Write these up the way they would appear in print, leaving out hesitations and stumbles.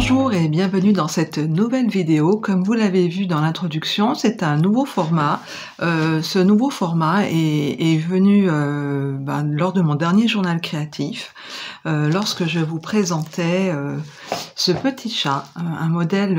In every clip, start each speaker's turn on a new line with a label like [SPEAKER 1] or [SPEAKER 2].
[SPEAKER 1] Bonjour et bienvenue dans cette nouvelle vidéo. Comme vous l'avez vu dans l'introduction, c'est un nouveau format. Ce nouveau format est venu lors de mon dernier journal créatif, lorsque je vous présentais ce petit chat, un modèle,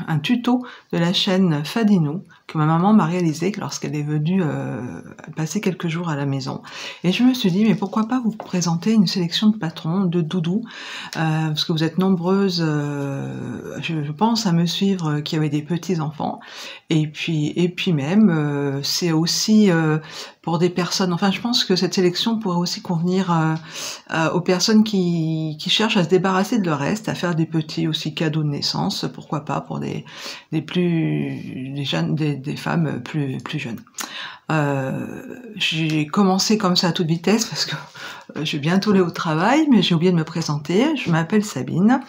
[SPEAKER 1] un tuto de la chaîne Fadinou que ma maman m'a réalisé lorsqu'elle est venue passer quelques jours à la maison. Et je me suis dit, mais pourquoi pas vous présenter une sélection de patrons, de doudous, parce que vous êtes nombreuses, je pense, à me suivre, qui avaient des petits-enfants. Et puis même, c'est aussi pour des personnes, enfin je pense que cette sélection pourrait aussi convenir aux personnes qui cherchent à se débarrasser de leur reste, à faire des petits aussi cadeaux de naissance, pourquoi pas pour des femmes plus jeunes. J'ai commencé comme ça à toute vitesse parce que je vais bientôt aller au travail, mais j'ai oublié de me présenter. Je m'appelle Sabine.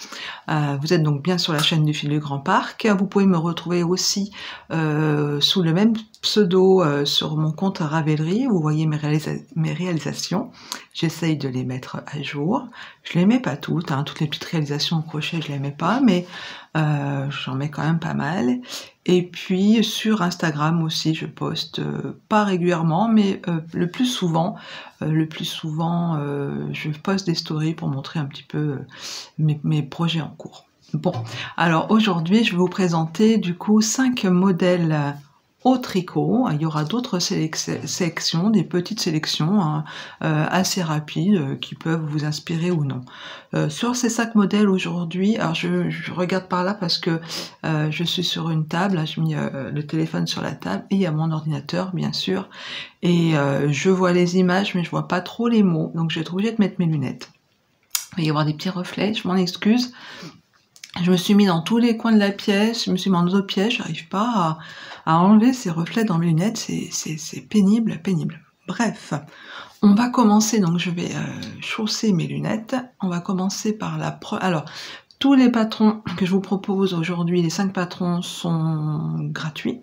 [SPEAKER 1] Vous êtes donc bien sur la chaîne du Fil du Grand Parc. Vous pouvez me retrouver aussi sous le même pseudo sur mon compte Ravelry. Vous voyez mes réalisations. J'essaye de les mettre à jour. Je les mets pas toutes, hein. Toutes les petites réalisations au crochet, je les mets pas, mais j'en mets quand même pas mal. Et puis sur Instagram aussi, je poste pas régulièrement, mais le plus souvent, je poste des stories pour montrer un petit peu mes projets en cours. Bon, alors aujourd'hui, je vais vous présenter du coup 5 modèles au tricot. Il y aura d'autres sélections, des petites sélections hein, assez rapides qui peuvent vous inspirer ou non. Sur ces 5 modèles aujourd'hui, alors je regarde par là parce que je suis sur une table, j'ai mis le téléphone sur la table et il y a mon ordinateur bien sûr, et je vois les images mais je vois pas trop les mots, donc je vais être obligée de mettre mes lunettes. Il va y avoir des petits reflets, je m'en excuse. Je me suis mis dans tous les coins de la pièce, je me suis mis en auto-piège, j'arrive pas à enlever ces reflets dans mes lunettes, c'est pénible. Bref, on va commencer, donc je vais chausser mes lunettes. On va commencer par alors, tous les patrons que je vous propose aujourd'hui, les 5 patrons sont gratuits.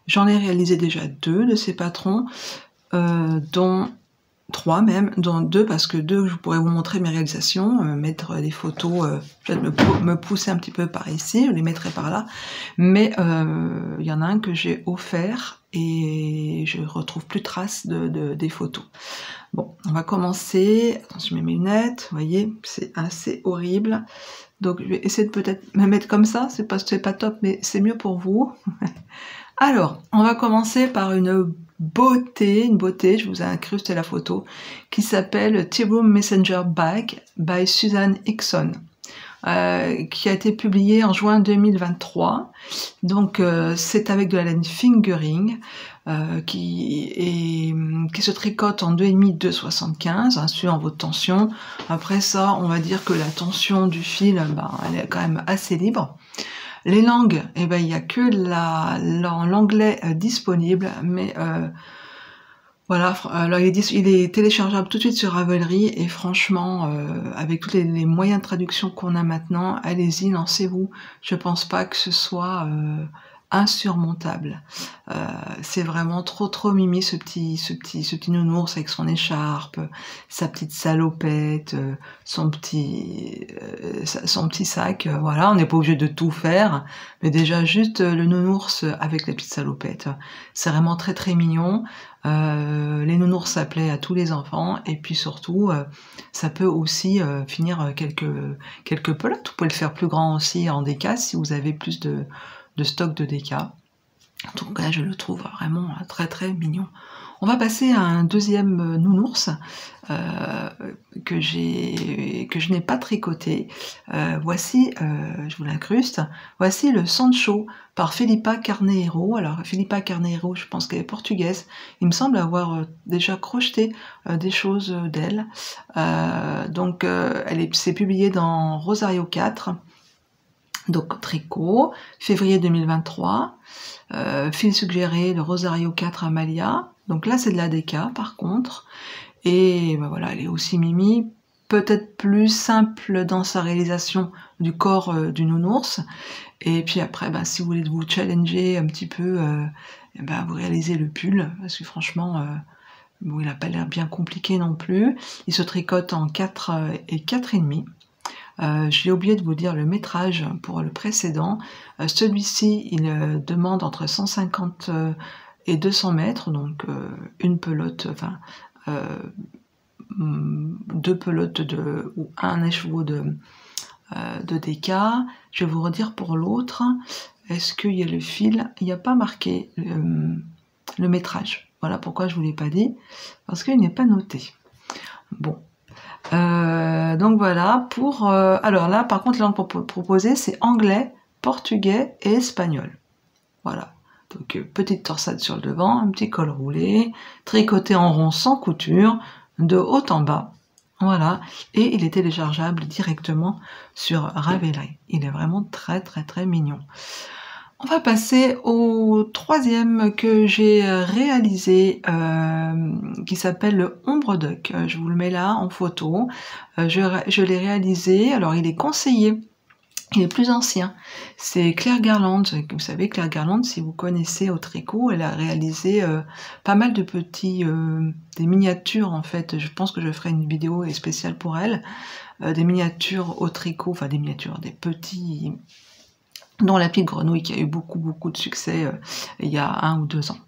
[SPEAKER 1] J'en ai réalisé déjà 2 de ces patrons, dont 3 même, dont 2 parce que 2 je pourrais vous montrer mes réalisations, mettre des photos, peut-être me pousser un petit peu par ici, je les mettrai par là, mais il y en a un que j'ai offert et je retrouve plus trace des photos. Bon, on va commencer, attention, je mets mes lunettes, vous voyez, c'est assez horrible, donc je vais essayer de peut-être me mettre comme ça, c'est pas top, mais c'est mieux pour vous. Alors, on va commencer par une beauté, je vous ai incrusté la photo, qui s'appelle Tea Room Messenger Bag by Susan Hickson, qui a été publiée en juin 2023. Donc c'est avec de la laine fingering, qui se tricote en 2,5-2,75, hein, suivant votre tension. Après ça, on va dire que la tension du fil, elle est quand même assez libre. Les langues, il n'y a que l'anglais disponible, mais voilà, alors il est téléchargeable tout de suite sur Ravelry, et franchement, avec tous les moyens de traduction qu'on a maintenant, allez-y, lancez-vous. Je pense pas que ce soit insurmontable. C'est vraiment trop mimi ce petit nounours avec son écharpe, sa petite salopette, son petit sac. Voilà, on n'est pas obligé de tout faire, mais déjà juste le nounours avec la petite salopette, c'est vraiment très mignon. Les nounours, ça plaît à tous les enfants, et puis surtout ça peut aussi finir quelques pelotes. Vous pouvez le faire plus grand aussi en déca si vous avez plus de stock de déca. En tout cas, je le trouve vraiment très mignon. On va passer à un deuxième nounours que je n'ai pas tricoté. Voici, je vous l'incruste, voici le Sancho par Filipa Carneiro. Alors Filipa Carneiro, je pense qu'elle est portugaise. Il me semble avoir déjà crocheté des choses d'elle. Donc c'est publié dans Rosario 4. Donc tricot, février 2023, fil suggéré, le Rosario 4 Amalia. Donc là c'est de la déca par contre, et voilà, elle est aussi mimi, peut-être plus simple dans sa réalisation du corps du nounours. Et puis après, si vous voulez vous challenger un petit peu, vous réalisez le pull, parce que franchement, il n'a pas l'air bien compliqué non plus. Il se tricote en 4 et 4,5. J'ai oublié de vous dire le métrage pour le précédent. Celui-ci, il demande entre 150 et 200 mètres, donc une pelote, enfin 2 pelotes ou un écheveau de DK. Je vais vous redire pour l'autre. Est-ce qu'il y a le fil? Il n'y a pas marqué le métrage. Voilà pourquoi je ne vous l'ai pas dit, parce qu'il n'est pas noté. Bon. Donc voilà, alors là, par contre, la langue proposée, c'est anglais, portugais et espagnol. Voilà. Donc, petite torsade sur le devant, un petit col roulé, tricoté en rond sans couture, de haut en bas. Voilà. Et il est téléchargeable directement sur Ravelry. Il est vraiment très, très, très mignon. On va passer au troisième que j'ai réalisé, qui s'appelle le Ombre Duck. Je vous le mets là en photo. Je l'ai réalisé. Alors, il est conseillé. Il est plus ancien. C'est Claire Garland. Vous savez, Claire Garland, si vous connaissez au tricot, elle a réalisé pas mal de petits, des miniatures en fait. Je pense que je ferai une vidéo spéciale pour elle. Des miniatures au tricot, enfin des miniatures, des petits, dont la petite grenouille qui a eu beaucoup de succès il y a 1 ou 2 ans.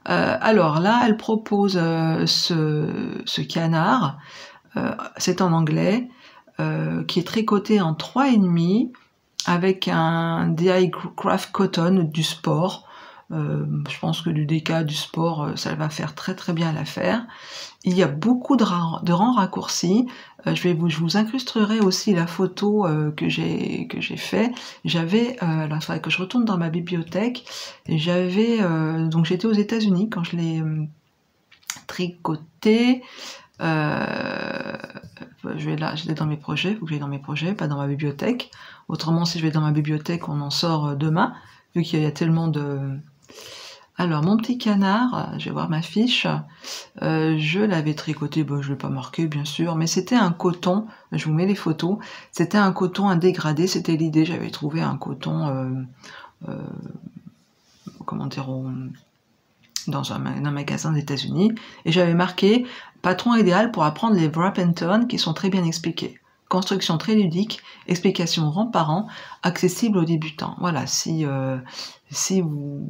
[SPEAKER 1] Alors là, elle propose ce canard. C'est en anglais. Qui est tricoté en 3,5 avec un DI Craft Cotton du sport. Je pense que du DK, du sport, ça va faire très très bien l'affaire. Il y a beaucoup de rangs raccourcis. Je vous incrusterai aussi la photo que j'ai fait. J'avais, il faudrait que je retourne dans ma bibliothèque. Donc j'étais aux États-Unis quand je l'ai tricoté. J'étais dans mes projets, il faut que j'aille dans mes projets, pas dans ma bibliothèque. Autrement, si je vais dans ma bibliothèque, on en sort demain, vu qu'il y a tellement de... Alors, mon petit canard, je vais voir ma fiche, je l'avais tricoté, je ne l'ai pas marqué, bien sûr, mais c'était un coton, je vous mets les photos, c'était un coton, un dégradé, c'était l'idée, j'avais trouvé un coton, comment dire, dans un magasin des États-Unis, et j'avais marqué patron idéal pour apprendre les wrap and turn qui sont très bien expliqués. Construction très ludique, explication rang par rang, accessible aux débutants. Voilà, si vous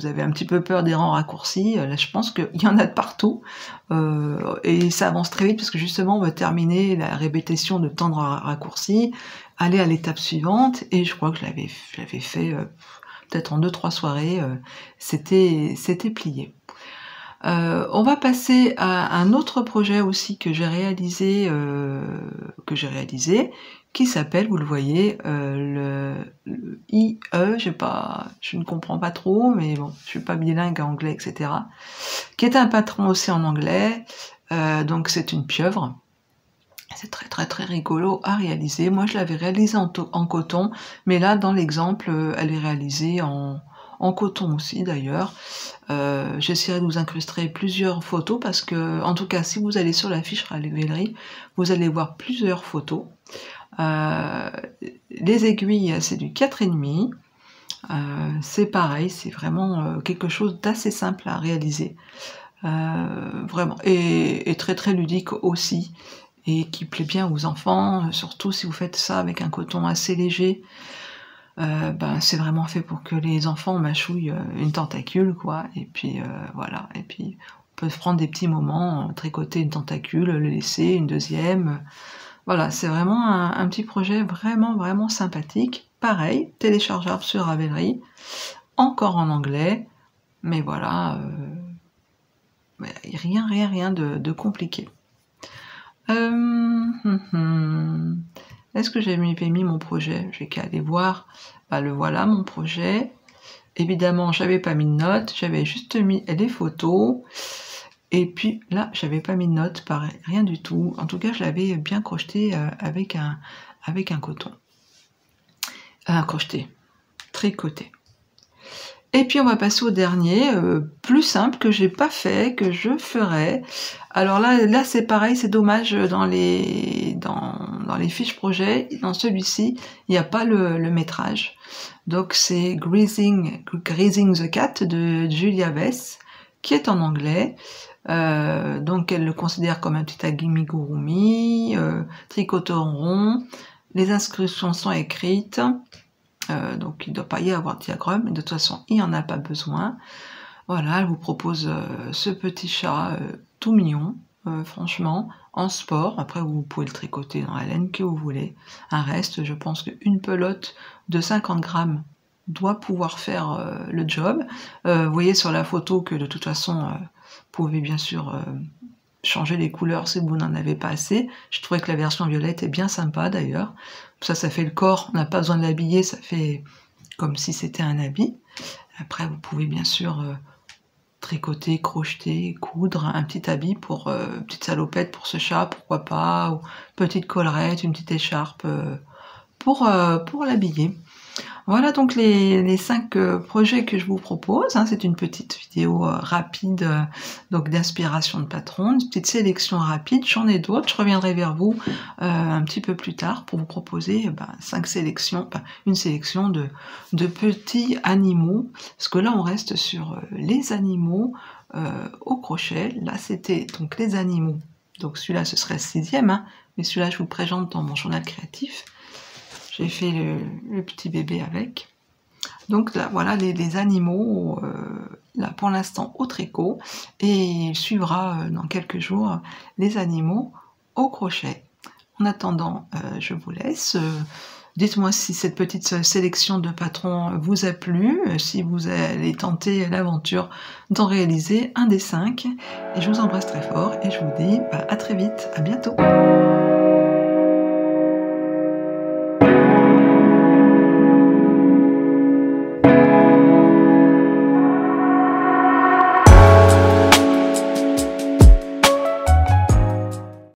[SPEAKER 1] avez un petit peu peur des rangs raccourcis, là je pense qu'il y en a de partout, et ça avance très vite parce que justement on va terminer la répétition de temps de raccourcis, aller à l'étape suivante, et je crois que je l'avais fait peut-être en 2-3 soirées, c'était plié. On va passer à un autre projet aussi que j'ai réalisé, qui s'appelle, vous le voyez, le IE, je ne comprends pas trop, mais bon, je suis pas bilingue en anglais, etc. Qui est un patron aussi en anglais, donc c'est une pieuvre. C'est très très très rigolo à réaliser. Moi je l'avais réalisé en coton, mais là dans l'exemple, elle est réalisée en coton aussi d'ailleurs. J'essaierai de vous incruster plusieurs photos parce que, en tout cas, si vous allez sur la fiche Ravelry, vous allez voir plusieurs photos. Les aiguilles, c'est du 4,5. C'est pareil, c'est vraiment quelque chose d'assez simple à réaliser. Vraiment. Et très très ludique aussi. Et qui plaît bien aux enfants, surtout si vous faites ça avec un coton assez léger. C'est vraiment fait pour que les enfants mâchouillent une tentacule, quoi. Et puis voilà. Et puis on peut prendre des petits moments, tricoter une tentacule, le laisser, une deuxième. Voilà, c'est vraiment un petit projet vraiment vraiment sympathique. Pareil, téléchargeable sur Ravelry, encore en anglais, mais voilà, rien de compliqué. Est-ce que j'ai mis mon projet? J'ai qu'à aller voir. Le voilà, mon projet. Évidemment, j'avais pas mis de notes, j'avais juste mis les photos. Et puis là, j'avais pas mis de notes, pareil, rien du tout. En tout cas, je l'avais bien crocheté avec un coton. Crocheté, tricoté. Et puis on va passer au dernier, plus simple, que j'ai pas fait, que je ferai. Alors là c'est pareil, c'est dommage, dans les fiches projet, dans celui-ci, il n'y a pas le métrage. Donc c'est Greasing the Cat de Julia Vess, qui est en anglais. Donc elle le considère comme un petit amigurumi, tricoté en rond. Les inscriptions sont écrites, donc il ne doit pas y avoir de diagramme, mais de toute façon, il n'y en a pas besoin. Voilà, elle vous propose ce petit chat tout mignon, franchement, en sport. Après, vous pouvez le tricoter dans la laine que vous voulez. Un reste, je pense qu'une pelote de 50 grammes doit pouvoir faire le job. Vous voyez sur la photo que de toute façon, vous pouvez bien sûr changer les couleurs si vous n'en avez pas assez. Je trouvais que la version violette est bien sympa d'ailleurs. Ça fait le corps, on n'a pas besoin de l'habiller, ça fait comme si c'était un habit. Après, vous pouvez bien sûr tricoter, crocheter, coudre un petit habit pour une petite salopette pour ce chat, pourquoi pas, ou petite collerette, une petite écharpe pour l'habiller. Voilà donc les 5 projets que je vous propose. Hein. C'est une petite vidéo rapide donc d'inspiration de patron, une petite sélection rapide. J'en ai d'autres. Je reviendrai vers vous un petit peu plus tard pour vous proposer 5 sélections, une sélection de petits animaux. Parce que là on reste sur les animaux au crochet. Là c'était donc les animaux. Donc celui-là ce serait le 6e, hein, mais celui-là je vous le présente dans mon journal créatif. J'ai fait le petit bébé avec. Donc là, voilà les animaux, là pour l'instant au tricot. Et il suivra dans quelques jours les animaux au crochet. En attendant, je vous laisse. Dites-moi si cette petite sélection de patrons vous a plu, si vous allez tenter l'aventure d'en réaliser un des 5. Et je vous embrasse très fort et je vous dis à très vite, à bientôt.